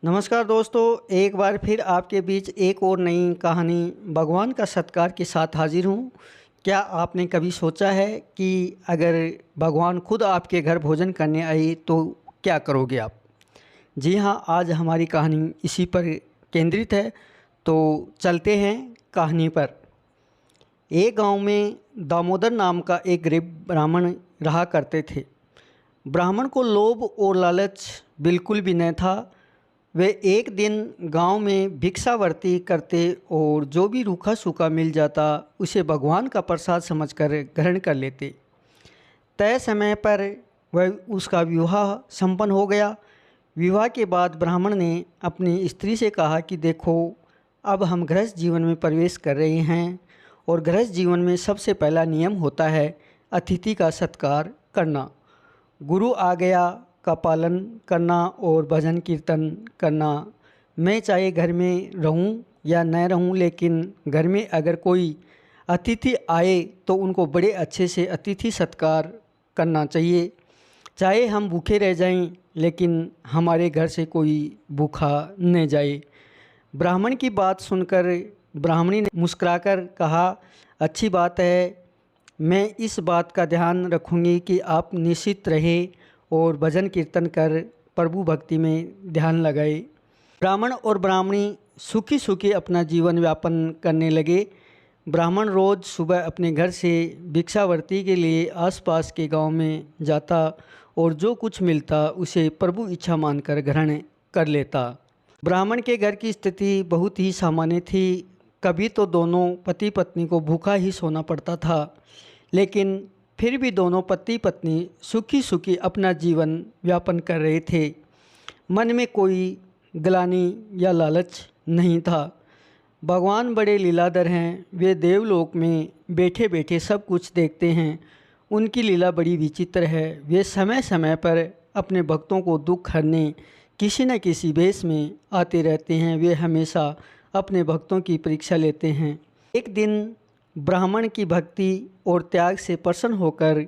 नमस्कार दोस्तों, एक बार फिर आपके बीच एक और नई कहानी भगवान का सत्कार के साथ हाजिर हूँ। क्या आपने कभी सोचा है कि अगर भगवान खुद आपके घर भोजन करने आए तो क्या करोगे आप? जी हाँ, आज हमारी कहानी इसी पर केंद्रित है। तो चलते हैं कहानी पर। एक गांव में दामोदर नाम का एक गरीब ब्राह्मण रहा करते थे। ब्राह्मण को लोभ और लालच बिल्कुल भी न था। वे एक दिन गांव में भिक्षावर्ती करते और जो भी रूखा सूखा मिल जाता उसे भगवान का प्रसाद समझकर ग्रहण कर लेते। तय समय पर वह उसका विवाह संपन्न हो गया। विवाह के बाद ब्राह्मण ने अपनी स्त्री से कहा कि देखो, अब हम गृहस्थ जीवन में प्रवेश कर रहे हैं और गृहस्थ जीवन में सबसे पहला नियम होता है अतिथि का सत्कार करना, गुरु आज्ञा का पालन करना और भजन कीर्तन करना। मैं चाहे घर में रहूं या न रहूं, लेकिन घर में अगर कोई अतिथि आए तो उनको बड़े अच्छे से अतिथि सत्कार करना चाहिए। चाहे हम भूखे रह जाएं, लेकिन हमारे घर से कोई भूखा न जाए। ब्राह्मण की बात सुनकर ब्राह्मणी ने मुस्कुराकर कहा, अच्छी बात है, मैं इस बात का ध्यान रखूंगी कि आप निश्चित रहे और भजन कीर्तन कर प्रभु भक्ति में ध्यान लगाए। ब्राह्मण और ब्राह्मणी सुखी सुखी अपना जीवन यापन करने लगे। ब्राह्मण रोज़ सुबह अपने घर से भिक्षावर्ती के लिए आसपास के गांव में जाता और जो कुछ मिलता उसे प्रभु इच्छा मानकर ग्रहण कर लेता। ब्राह्मण के घर की स्थिति बहुत ही सामान्य थी। कभी तो दोनों पति पत्नी को भूखा ही सोना पड़ता था, लेकिन फिर भी दोनों पति पत्नी सुखी सुखी अपना जीवन यापन कर रहे थे। मन में कोई ग्लानि या लालच नहीं था। भगवान बड़े लीलाधर हैं। वे देवलोक में बैठे बैठे सब कुछ देखते हैं। उनकी लीला बड़ी विचित्र है। वे समय समय पर अपने भक्तों को दुख हरने किसी न किसी वेश में आते रहते हैं। वे हमेशा अपने भक्तों की परीक्षा लेते हैं। एक दिन ब्राह्मण की भक्ति और त्याग से प्रसन्न होकर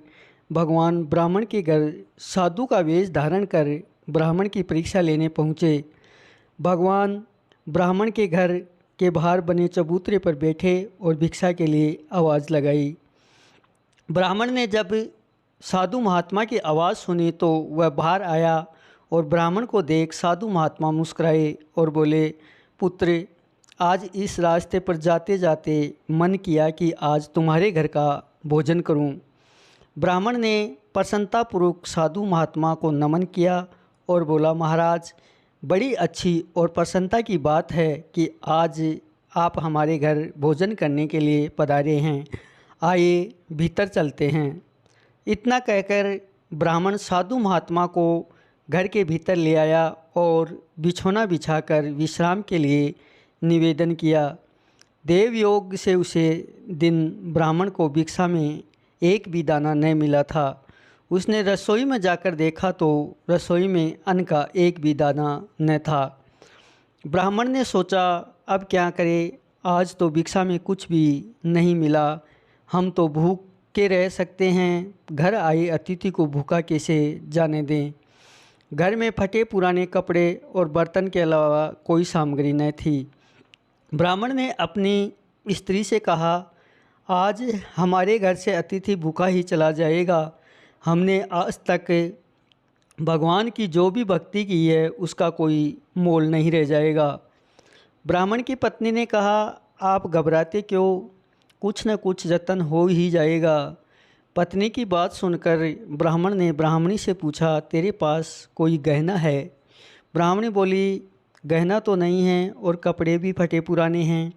भगवान ब्राह्मण के घर साधु का वेश धारण कर ब्राह्मण की परीक्षा लेने पहुँचे। भगवान ब्राह्मण के घर के बाहर बने चबूतरे पर बैठे और भिक्षा के लिए आवाज़ लगाई। ब्राह्मण ने जब साधु महात्मा की आवाज़ सुनी तो वह बाहर आया और ब्राह्मण को देख साधु महात्मा मुस्कुराए और बोले, पुत्र, आज इस रास्ते पर जाते जाते मन किया कि आज तुम्हारे घर का भोजन करूं। ब्राह्मण ने प्रसन्नतापूर्वक साधु महात्मा को नमन किया और बोला, महाराज, बड़ी अच्छी और प्रसन्नता की बात है कि आज आप हमारे घर भोजन करने के लिए पधारे हैं। आइए भीतर चलते हैं। इतना कहकर ब्राह्मण साधु महात्मा को घर के भीतर ले आया और बिछौना बिछाकर विश्राम के लिए निवेदन किया। देवयोग से उसे दिन ब्राह्मण को भिक्षा में एक भी दाना न मिला था। उसने रसोई में जाकर देखा तो रसोई में अन्न का एक भी दाना न था। ब्राह्मण ने सोचा, अब क्या करे, आज तो भिक्षा में कुछ भी नहीं मिला। हम तो भूखे रह सकते हैं, घर आए अतिथि को भूखा कैसे जाने दें। घर में फटे पुराने कपड़े और बर्तन के अलावा कोई सामग्री न थी। ब्राह्मण ने अपनी स्त्री से कहा, आज हमारे घर से अतिथि भूखा ही चला जाएगा। हमने आज तक भगवान की जो भी भक्ति की है उसका कोई मोल नहीं रह जाएगा। ब्राह्मण की पत्नी ने कहा, आप घबराते क्यों, कुछ न कुछ जतन हो ही जाएगा। पत्नी की बात सुनकर ब्राह्मण ने ब्राह्मणी से पूछा, तेरे पास कोई गहना है? ब्राह्मणी बोली, गहना तो नहीं है और कपड़े भी फटे पुराने हैं।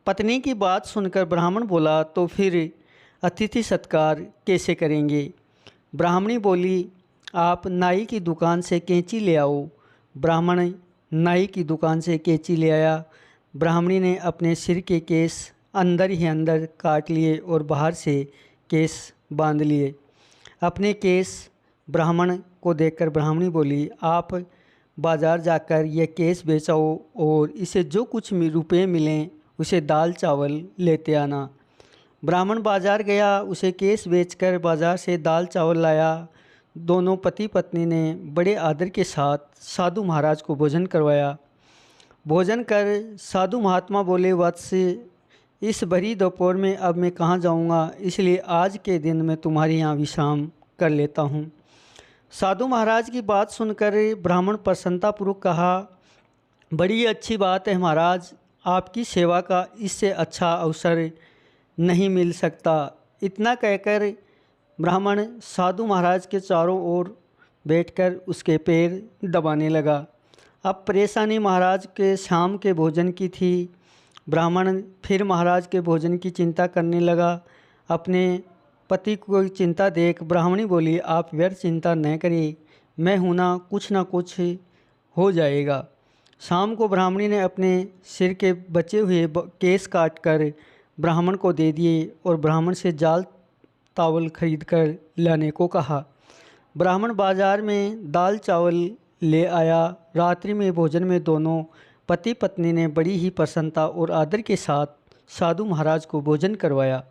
पत्नी की बात सुनकर ब्राह्मण बोला, तो फिर अतिथि सत्कार कैसे करेंगे? ब्राह्मणी बोली, आप नाई की दुकान से कैंची ले आओ। ब्राह्मण नाई की दुकान से कैंची ले आया। ब्राह्मणी ने अपने सिर के केस अंदर ही अंदर काट लिए और बाहर से केस बांध लिए। अपने केस ब्राह्मण को देखकर ब्राह्मणी बोली, आप बाज़ार जाकर यह केस बेचाओ और इसे जो कुछ रुपए मिलें उसे दाल चावल लेते आना। ब्राह्मण बाज़ार गया, उसे केस बेचकर बाज़ार से दाल चावल लाया। दोनों पति पत्नी ने बड़े आदर के साथ साधु महाराज को भोजन करवाया। भोजन कर साधु महात्मा बोले, वत्स, इस भरी दोपहर में अब मैं कहाँ जाऊँगा, इसलिए आज के दिन मैं तुम्हारे यहाँ विश्राम कर लेता हूँ। साधु महाराज की बात सुनकर ब्राह्मण प्रसन्नतापूर्वक कहा, बड़ी अच्छी बात है महाराज, आपकी सेवा का इससे अच्छा अवसर नहीं मिल सकता। इतना कहकर ब्राह्मण साधु महाराज के चारों ओर बैठकर उसके पैर दबाने लगा। अब परेशानी महाराज के शाम के भोजन की थी। ब्राह्मण फिर महाराज के भोजन की चिंता करने लगा। अपने पति को चिंता देख ब्राह्मणी बोली, आप व्यर्थ चिंता न करिए, मैं हूँ ना कुछ हो जाएगा। शाम को ब्राह्मणी ने अपने सिर के बचे हुए केस काट कर ब्राह्मण को दे दिए और ब्राह्मण से जाल तावल खरीद कर लाने को कहा। ब्राह्मण बाजार में दाल चावल ले आया। रात्रि में भोजन में दोनों पति पत्नी ने बड़ी ही प्रसन्नता और आदर के साथ साधु महाराज को भोजन करवाया।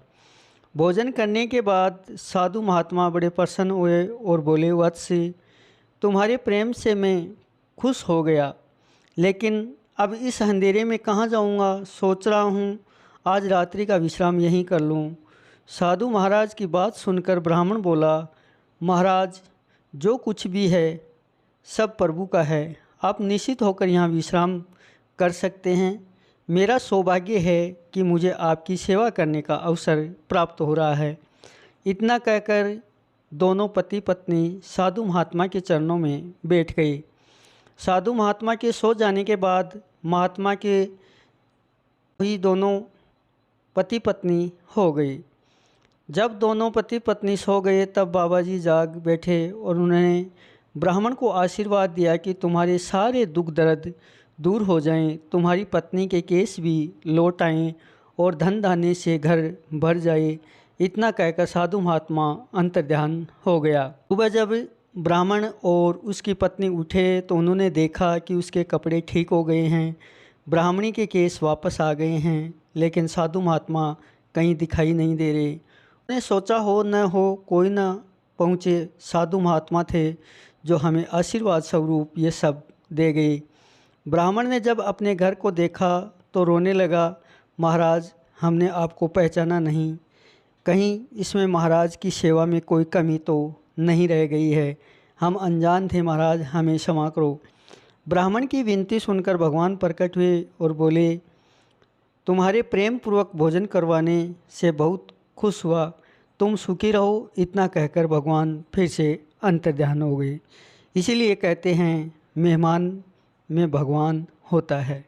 भोजन करने के बाद साधु महात्मा बड़े प्रसन्न हुए और बोले, वत्स, तुम्हारे प्रेम से मैं खुश हो गया, लेकिन अब इस अंधेरे में कहाँ जाऊँगा, सोच रहा हूँ आज रात्रि का विश्राम यहीं कर लूँ। साधु महाराज की बात सुनकर ब्राह्मण बोला, महाराज, जो कुछ भी है सब प्रभु का है, आप निश्चित होकर यहाँ विश्राम कर सकते हैं। मेरा सौभाग्य है कि मुझे आपकी सेवा करने का अवसर प्राप्त हो रहा है। इतना कहकर दोनों पति पत्नी साधु महात्मा के चरणों में बैठ गए। साधु महात्मा के सो जाने के बाद महात्मा के ही दोनों पति पत्नी हो गई। जब दोनों पति पत्नी सो गए तब बाबा जी जाग बैठे और उन्होंने ब्राह्मण को आशीर्वाद दिया कि तुम्हारे सारे दुख दर्द दूर हो जाएं, तुम्हारी पत्नी के केस भी लौट आएँ और धन धान्य से घर भर जाए। इतना कहकर साधु महात्मा अंतर्ध्यान हो गया। सुबह जब ब्राह्मण और उसकी पत्नी उठे तो उन्होंने देखा कि उसके कपड़े ठीक हो गए हैं, ब्राह्मणी के केस वापस आ गए हैं, लेकिन साधु महात्मा कहीं दिखाई नहीं दे रहे। उन्हें सोचा हो न हो कोई न पहुँचे साधु महात्मा थे जो हमें आशीर्वाद स्वरूप ये सब दे गए। ब्राह्मण ने जब अपने घर को देखा तो रोने लगा, महाराज, हमने आपको पहचाना नहीं, कहीं इसमें महाराज की सेवा में कोई कमी तो नहीं रह गई है, हम अनजान थे महाराज, हमें क्षमा करो। ब्राह्मण की विनती सुनकर भगवान प्रकट हुए और बोले, तुम्हारे प्रेम पूर्वक भोजन करवाने से बहुत खुश हुआ, तुम सुखी रहो। इतना कहकर भगवान फिर से अंतर्ध्यान हो गए। इसीलिए कहते हैं मेहमान में भगवान होता है।